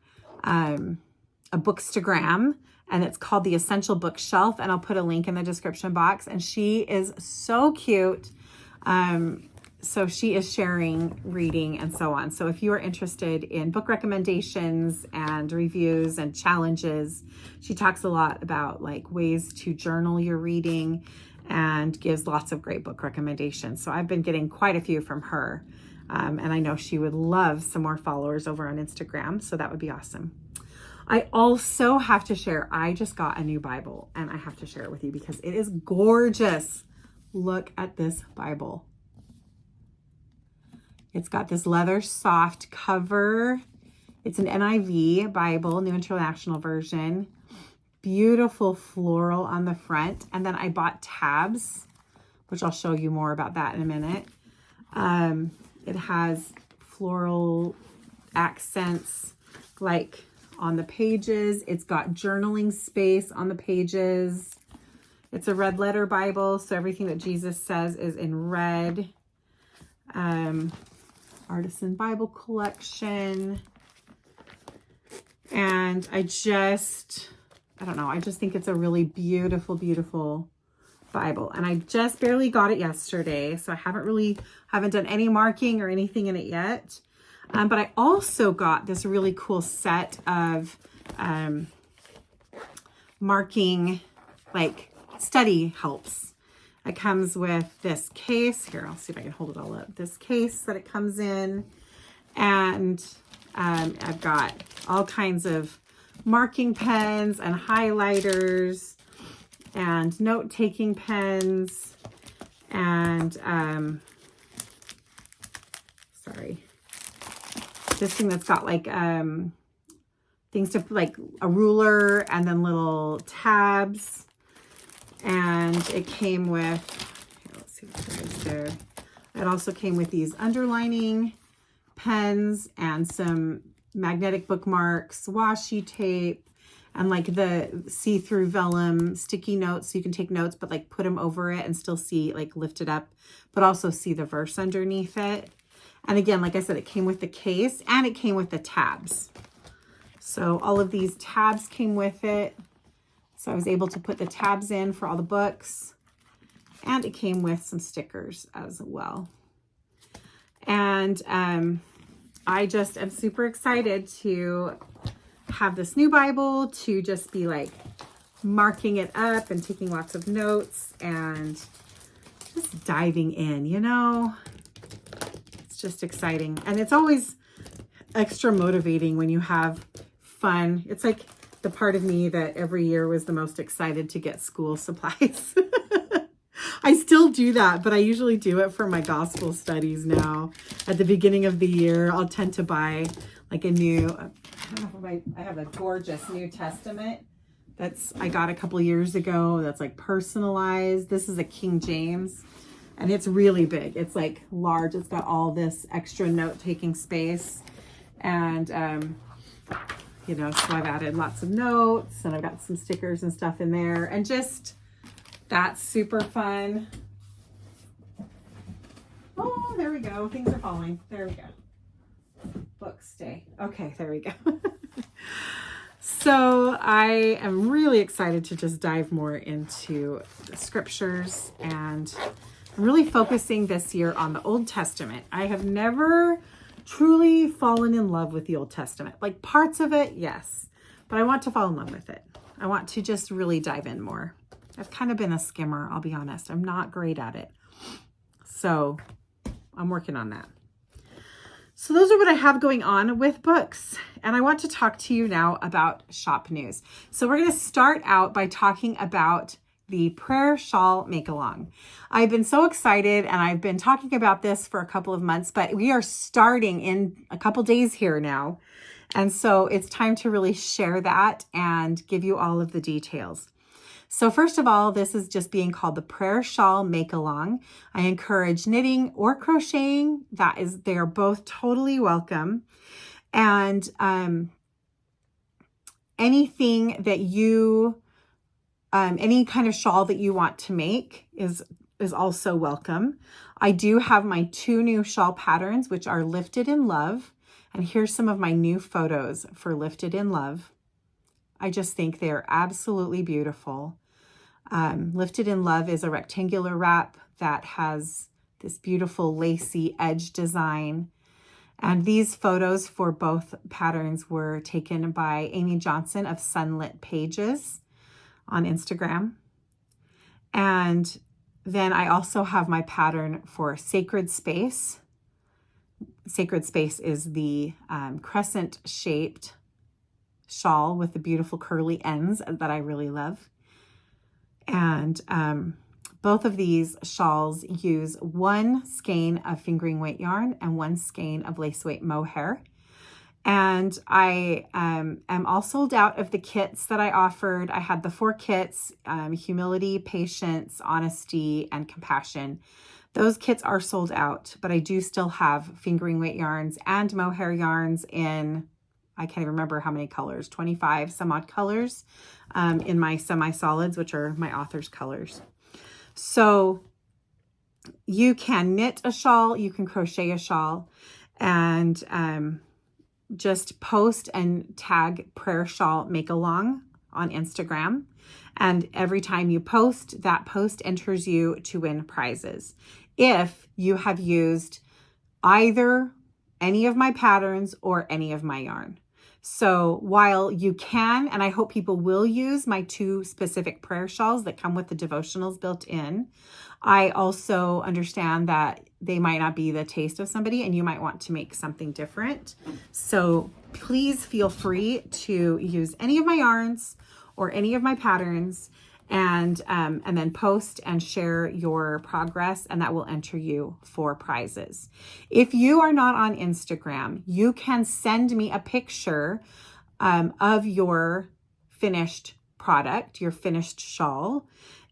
Speaker 1: Bookstagram, and it's called The Essential Bookshelf, and I'll put a link in the description box. And she is so cute. So she is sharing reading and so on. So if you are interested in book recommendations and reviews and challenges, she talks a lot about like ways to journal your reading and gives lots of great book recommendations. So I've been getting quite a few from her. And I know she would love some more followers over on Instagram. So that would be awesome. I also have to share, I just got a new Bible, and I have to share it with you because it is gorgeous. Look at this Bible. It's got this leather soft cover. It's an NIV Bible, New International Version. Beautiful floral on the front. And then I bought tabs, which I'll show you more about that in a minute. It has floral accents like on the pages. It's got journaling space on the pages. It's a red letter Bible, so everything that Jesus says is in red. Artisan Bible collection. And I just think it's a really beautiful, beautiful Bible. And I just barely got it yesterday, so I haven't done any marking or anything in it yet. But I also got this really cool set of marking, like study helps. It comes with this case. Here, I'll see if I can hold it all up. This case that it comes in. And I've got all kinds of marking pens and highlighters and note-taking pens and, this thing that's got like things to, like a ruler and then little tabs. And it came with, let's see what it is there. It also came with these underlining pens and some magnetic bookmarks, washi tape, and like the see-through vellum sticky notes, so you can take notes but like put them over it and still see, like lift it up, but also see the verse underneath it. And again, like I said, it came with the case and it came with the tabs. So all of these tabs came with it. So I was able to put the tabs in for all the books, and it came with some stickers as well. And I just am super excited to have this new Bible, to just be like marking it up and taking lots of notes and just diving in, you know. It's just exciting. And it's always extra motivating when you have fun. It's like the part of me that every year was the most excited to get school supplies. I still do that, but I usually do it for my gospel studies now. At the beginning of the year, I'll tend to buy like a new, I don't know if I have a gorgeous New Testament I got a couple years ago that's like personalized. This is a King James and it's really big. It's like large. It's got all this extra note-taking space. And, you know, so I've added lots of notes and I've got some stickers and stuff in there, and just, that's super fun. Oh, there we go. Things are falling. There we go. Books stay. Okay, there we go. So I am really excited to just dive more into the scriptures, and I'm really focusing this year on the Old Testament. I have never truly fallen in love with the Old Testament. Like parts of it, yes, but I want to fall in love with it. I want to just really dive in more. I've kind of been a skimmer, I'll be honest. I'm not great at it. So I'm working on that. So those are what I have going on with books. And I want to talk to you now about shop news. So we're going to start out by talking about the Prayer Shawl Make-Along. I've been so excited, and I've been talking about this for a couple of months, but we are starting in a couple days here now. And so it's time to really share that and give you all of the details. So first of all, this is just being called the Prayer Shawl Make-Along. I encourage knitting or crocheting. They are both totally welcome. And anything that you, any kind of shawl that you want to make is also welcome. I do have my 2 new shawl patterns, which are Lifted in Love. And here's some of my new photos for Lifted in Love. I just think they're absolutely beautiful. Lifted in Love is a rectangular wrap that has this beautiful lacy edge design. And these photos for both patterns were taken by Amy Johnson of Sunlit Pages on Instagram. And then I also have my pattern for Sacred Space. Sacred Space is the crescent shaped shawl with the beautiful curly ends that I really love. And both of these shawls use 1 skein of fingering weight yarn and 1 skein of lace weight mohair. And I am all sold out of the kits that I offered. I had the 4 kits, humility, patience, honesty, and compassion. Those kits are sold out, but I do still have fingering weight yarns and mohair yarns in, I can't even remember how many colors, 25 some odd colors in my semi-solids, which are my author's colors. So you can knit a shawl, you can crochet a shawl, and just post and tag Prayer Shawl Make-Along on Instagram. And every time you post, that post enters you to win prizes. If you have used either any of my patterns or any of my yarn. So while you can, and I hope people will use my 2 specific prayer shawls that come with the devotionals built in, I also understand that they might not be the taste of somebody and you might want to make something different. So please feel free to use any of my yarns or any of my patterns, and then post and share your progress, and that will enter you for prizes. If you are not on Instagram, you can send me a picture of your finished product, your finished shawl,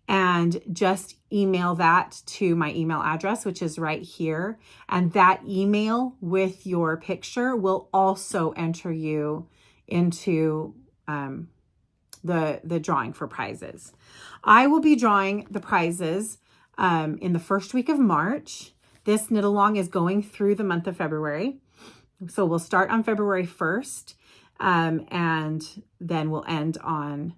Speaker 1: and just email that to my email address, which is right here. And that email with your picture will also enter you into the drawing for prizes. I will be drawing the prizes in the first week of March. This knit along is going through the month of February. So we'll start on February 1st, and then we'll end on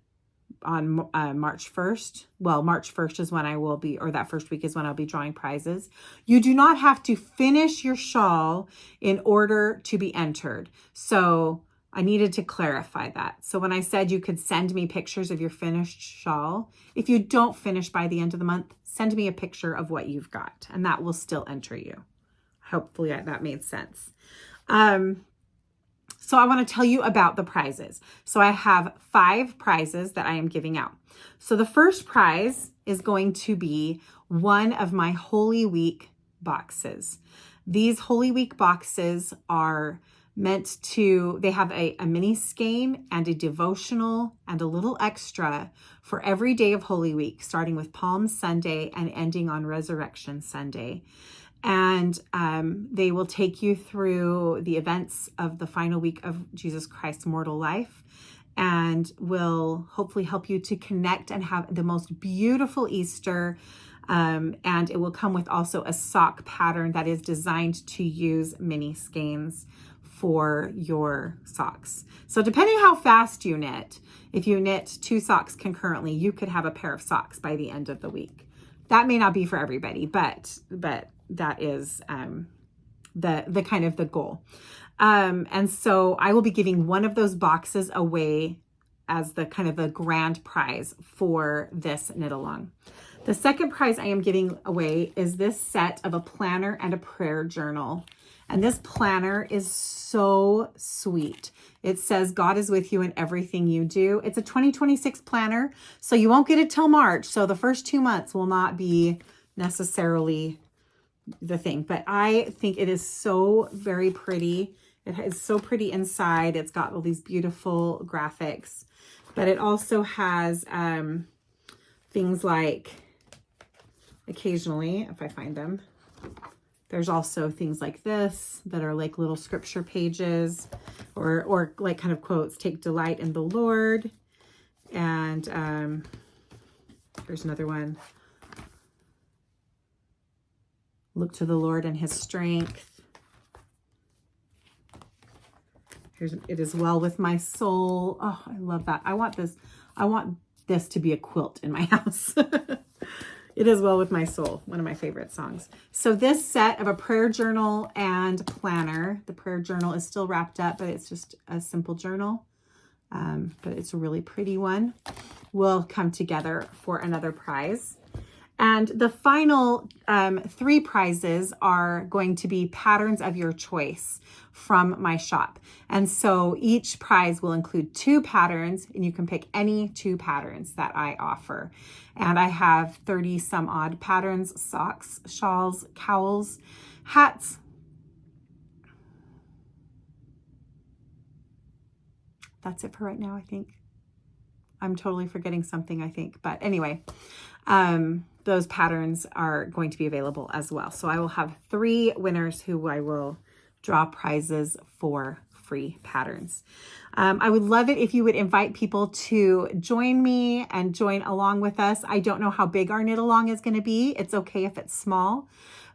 Speaker 1: March 1st. Well, March 1st is when I will be, or that first week is when I'll be drawing prizes. You do not have to finish your shawl in order to be entered. So I needed to clarify that. So when I said you could send me pictures of your finished shawl, if you don't finish by the end of the month, send me a picture of what you've got, and that will still enter you. Hopefully that made sense. So I want to tell you about the prizes. So I have 5 prizes that I am giving out. So the first prize is going to be one of my Holy Week boxes. These Holy Week boxes are meant to, they have a mini skein and a devotional and a little extra for every day of Holy Week, starting with Palm Sunday and ending on Resurrection Sunday. And they will take you through the events of the final week of Jesus Christ's mortal life, and will hopefully help you to connect and have the most beautiful Easter. And it will come with also a sock pattern that is designed to use mini skeins for your socks. So depending how fast you knit, if you knit 2 socks concurrently, you could have a pair of socks by the end of the week. That may not be for everybody, but that is the kind of the goal. And so I will be giving one of those boxes away as the kind of the grand prize for this knit along. The second prize I am giving away is this set of a planner and a prayer journal. And this planner is so sweet. It says, God is with you in everything you do. It's a 2026 planner, so you won't get it till March. So the first 2 months will not be necessarily the thing, but I think it is so very pretty. It is so pretty inside. It's got all these beautiful graphics, but it also has things like, occasionally, if I find them, there's also things like this that are like little scripture pages or like kind of quotes. Take delight in the Lord. And there's another one. Look to the Lord and his strength. Here's, it is well with my soul. Oh, I love that. I want this to be a quilt in my house. It is well with my soul, one of my favorite songs. So this set of a prayer journal and planner, the prayer journal is still wrapped up, but it's just a simple journal. But it's a really pretty one. Will come together for another prize. And the final 3 prizes are going to be patterns of your choice from my shop. And so each prize will include 2 patterns, and you can pick any 2 patterns that I offer. And I have 30 some odd patterns: socks, shawls, cowls, hats. That's it for right now, I think. I'm totally forgetting something, I think. But anyway, those patterns are going to be available as well. So I will have 3 winners who I will draw prizes for free patterns. I would love it if you would invite people to join me and join along with us. I don't know how big our knit along is going to be. It's okay if it's small,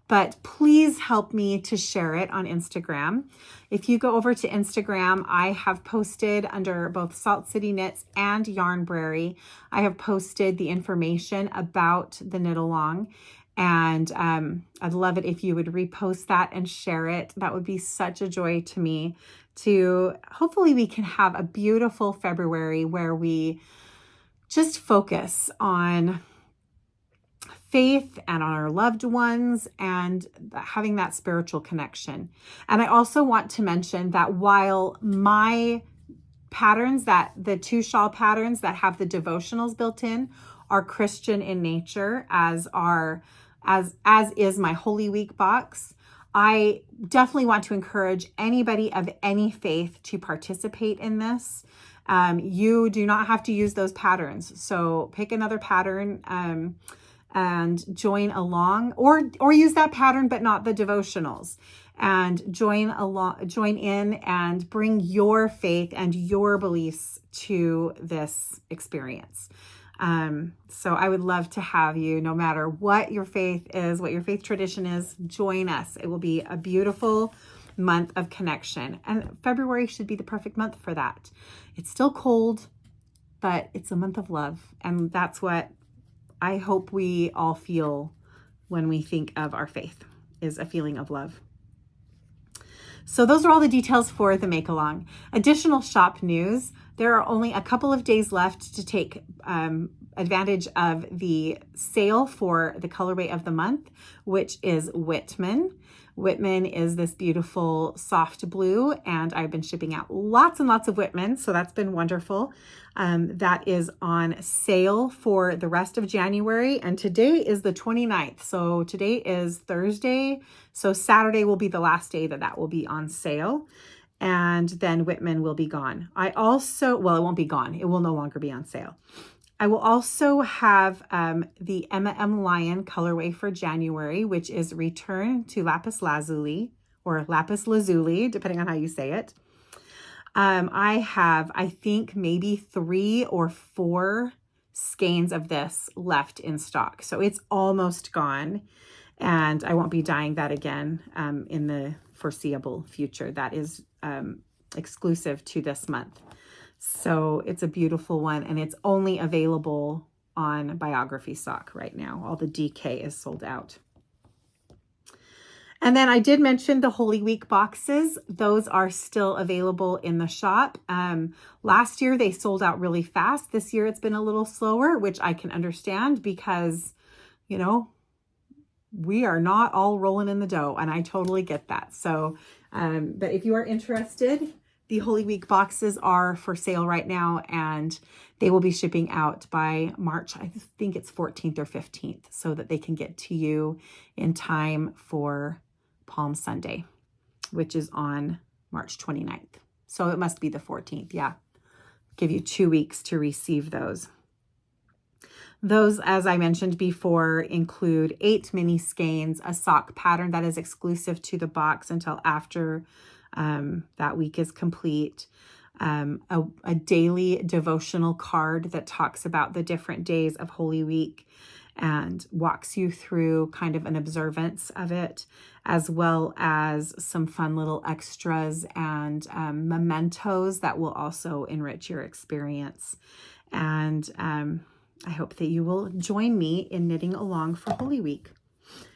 Speaker 1: but please help me to share it on Instagram. If you go over to Instagram, I have posted under both Salt City Knits and Yarnberry, I have posted the information about the knit along. And I'd love it if you would repost that and share it. That would be such a joy to me. To hopefully we can have a beautiful February where we just focus on faith and on our loved ones and having that spiritual connection. And I also want to mention that while my patterns, that the 2 shawl patterns that have the devotionals built in are Christian in nature, as is my Holy Week box, I definitely want to encourage anybody of any faith to participate in this. You do not have to use those patterns. So pick another pattern and join along, or use that pattern but not the devotionals, and join in and bring your faith and your beliefs to this experience. So I would love to have you, no matter what your faith is, what your faith tradition is, join us. It will be a beautiful month of connection. And February should be the perfect month for that. It's still cold, but it's a month of love. And that's what I hope we all feel when we think of our faith, is a feeling of love. So those are all the details for the make along. Additional shop news. There are only a couple of days left to take advantage of the sale for the colorway of the month, which is Whitman. Whitman is this beautiful soft blue, and I've been shipping out lots and lots of Whitman, so that's been wonderful. That is on sale for the rest of January, and today is the 29th, so today is Thursday, so Saturday will be the last day that will be on sale, and then Whitman will be gone. It won't be gone, it will no longer be on sale. I will also have the Emma M. Lion colorway for January, which is Return to Lapis Lazuli, or Lapis Lazuli, depending on how you say it. I have, I think, maybe 3 or 4 skeins of this left in stock. So it's almost gone, and I won't be dyeing that again in the foreseeable future. That is exclusive to this month. So it's a beautiful one, and it's only available on Biography stock right now. All the DK is sold out. And then I did mention the Holy Week boxes. Those are still available in the shop. Last year they sold out really fast. This year it's been a little slower, which I can understand because, you know, we are not all rolling in the dough, and I totally get that. So, but if you are interested, the Holy Week boxes are for sale right now, and they will be shipping out by March, I think it's 14th or 15th, so that they can get to you in time for Palm Sunday, which is on March 29th. So it must be the 14th, yeah. Give you 2 weeks to receive those. Those, as I mentioned before, include 8 mini skeins, a sock pattern that is exclusive to the box until after that week is complete, a daily devotional card that talks about the different days of Holy Week and walks you through kind of an observance of it, as well as some fun little extras and mementos that will also enrich your experience. And I hope that you will join me in knitting along for Holy Week.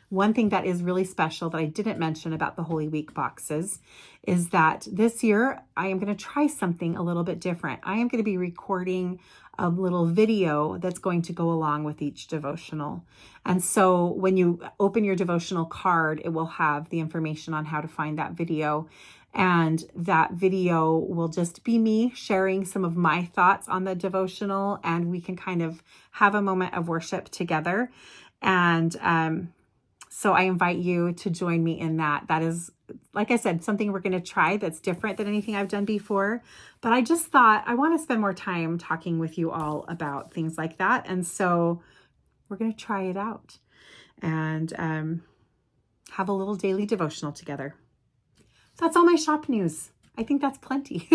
Speaker 1: One thing that is really special that I didn't mention about the Holy Week boxes is that this year I am going to try something a little bit different. I am going to be recording a little video that's going to go along with each devotional. And so when you open your devotional card, it will have the information on how to find that video. And that video will just be me sharing some of my thoughts on the devotional, and we can kind of have a moment of worship together. And so I invite you to join me in that. That is, like I said, something we're going to try that's different than anything I've done before. But I just thought I want to spend more time talking with you all about things like that. And so we're going to try it out and have a little daily devotional together. That's all my shop news. I think that's plenty.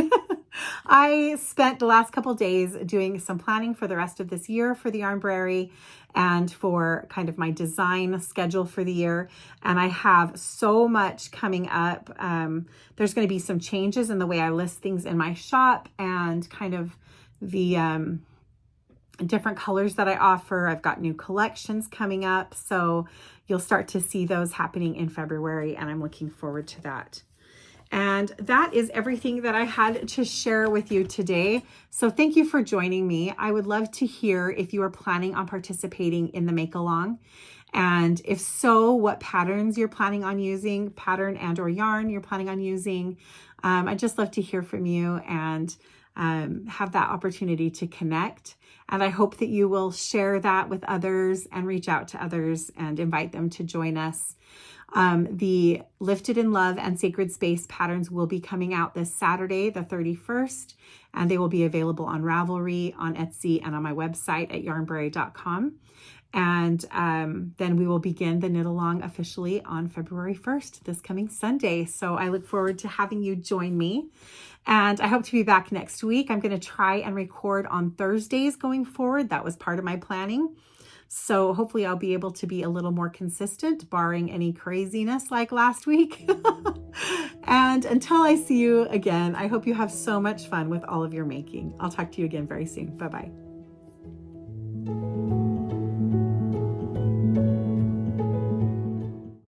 Speaker 1: I spent the last couple days doing some planning for the rest of this year for the Yarnbrary and for kind of my design schedule for the year. And I have so much coming up. There's going to be some changes in the way I list things in my shop and kind of the different colors that I offer. I've got new collections coming up. So you'll start to see those happening in February, and I'm looking forward to that. And that is everything that I had to share with you today. So thank you for joining me. I would love to hear if you are planning on participating in the make along. And if so, what patterns you're planning on using, pattern and or yarn you're planning on using. I'd just love to hear from you and have that opportunity to connect. And I hope that you will share that with others and reach out to others and invite them to join us. The Lifted in Love and Sacred Space patterns will be coming out this Saturday, the 31st, and they will be available on Ravelry, on Etsy, and on my website at yarnberry.com. And then we will begin the knit along officially on February 1st, this coming Sunday. So I look forward to having you join me. And I hope to be back next week. I'm going to try and record on Thursdays going forward. That was part of my planning. So hopefully I'll be able to be a little more consistent, barring any craziness like last week. And until I see you again, I hope you have so much fun with all of your making. I'll talk to you again very soon. Bye-bye.